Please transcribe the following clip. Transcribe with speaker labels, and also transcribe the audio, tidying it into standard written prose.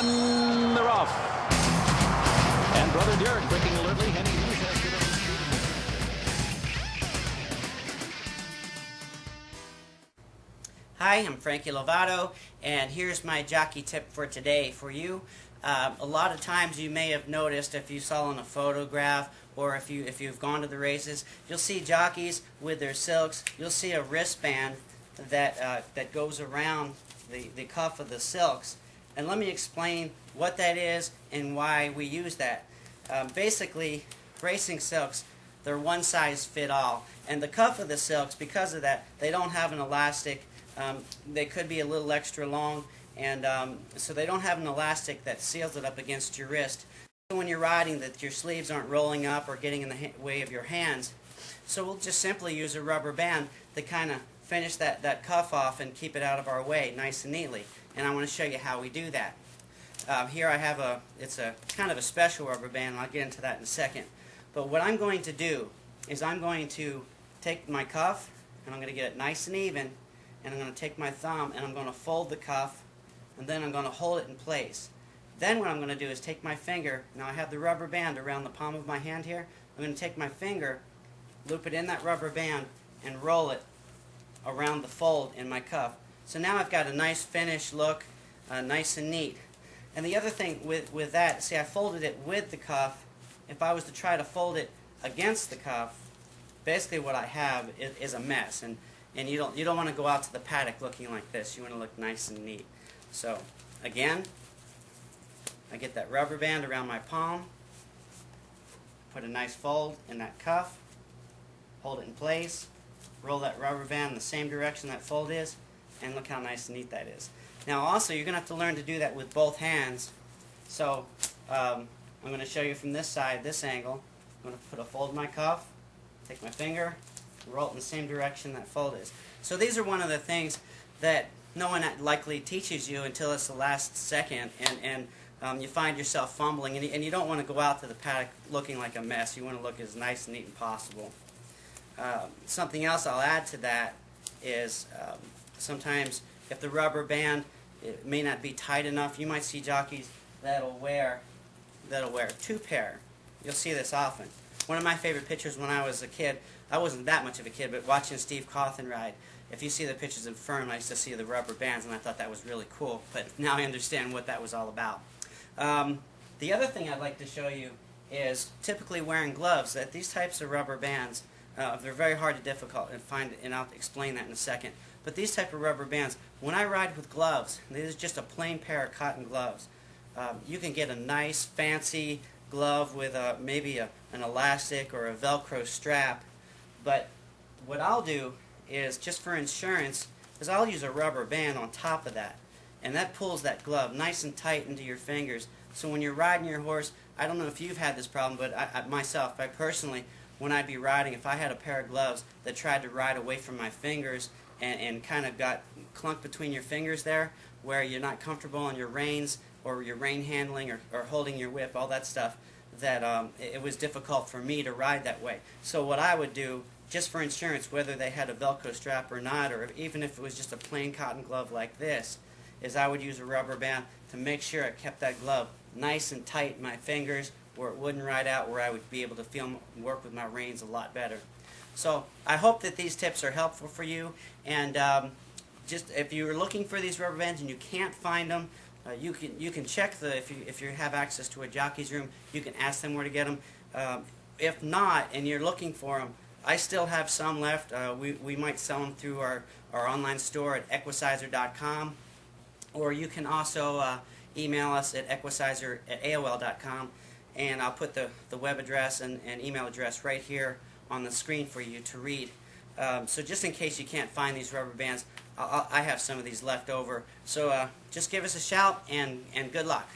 Speaker 1: and they're off. And Brother Derek braking alertly, heading loose.
Speaker 2: Hi, I'm Frankie Lovato, and here's my jockey tip for today for you. A lot of times you may have noticed, if you saw on a photograph or if you've gone to the races, you'll see jockeys with their silks. You'll see a wristband that goes around the cuff of the silks. And let me explain what that is and why we use that. Basically, racing silks, they're one size fit all. And the cuff of the silks, because of that, they don't have an elastic. They could be a little extra long, and so they don't have an elastic that seals it up against your wrist. So when you're riding, that your sleeves aren't rolling up or getting in the way of your hands. So we'll just simply use a rubber band to kind of finish that cuff off and keep it out of our way nice and neatly. And I want to show you how we do that. Here I have it's a kind of a special rubber band, and I'll get into that in a second. But what I'm going to do is I'm going to take my cuff, and I'm going to get it nice and even, and I'm going to take my thumb and I'm going to fold the cuff, and then I'm going to hold it in place. Then what I'm going to do is take my finger, now I have the rubber band around the palm of my hand here, I'm going to take my finger, loop it in that rubber band, and roll it around the fold in my cuff. So now I've got a nice finished look, nice and neat. And the other thing with that, see, I folded it with the cuff. If I was to try to fold it against the cuff, basically what I have is a mess. And you don't want to go out to the paddock looking like this. You want to look nice and neat. So again, I get that rubber band around my palm, put a nice fold in that cuff, hold it in place, roll that rubber band in the same direction that fold is, and look how nice and neat that is. Now also, you're going to have to learn to do that with both hands. So I'm going to show you from this side, this angle. I'm going to put a fold in my cuff, take my finger, roll it in the same direction that fold is. So these are one of the things that no one likely teaches you until it's the last second, and you find yourself fumbling, and you don't want to go out to the paddock looking like a mess. You want to look as nice and neat as possible. Something else I'll add to that is sometimes if the rubber band, it may not be tight enough, you might see jockeys that'll wear two pair. You'll see this often. One of my favorite pictures when I was a kid, I wasn't that much of a kid, but watching Steve Cawthon ride, if you see the pictures in Firm, I used to see the rubber bands, and I thought that was really cool, but now I understand what that was all about. The other thing I'd like to show you is typically wearing gloves. That these types of rubber bands, they're very hard to difficult and find, and I'll explain that in a second. But these type of rubber bands, when I ride with gloves, this is just a plain pair of cotton gloves. You can get a nice fancy glove with maybe an elastic or a Velcro strap, but what I'll do is, just for insurance, is I'll use a rubber band on top of that, and that pulls that glove nice and tight into your fingers. So when you're riding your horse, I don't know if you've had this problem, but I personally, when I'd be riding, if I had a pair of gloves that tried to ride away from my fingers and kind of got clunked between your fingers there, where you're not comfortable on your reins or your rein handling or holding your whip, all that stuff, that it was difficult for me to ride that way. So what I would do, just for insurance, whether they had a Velcro strap or not, or even if it was just a plain cotton glove like this, is I would use a rubber band to make sure I kept that glove nice and tight in my fingers, where it wouldn't ride out, where I would be able to work with my reins a lot better. So I hope that these tips are helpful for you, and just if you're looking for these rubber bands and you can't find them, you can check if you have access to a jockey's room, you can ask them where to get them. If not, and you're looking for them, I still have some left. We might sell them through our online store at equicizer.com, or you can also email us at equicizer@aol.com, and I'll put the web address and email address right here on the screen for you to read. So just in case you can't find these rubber bands, I have some of these left over. So just give us a shout, and good luck.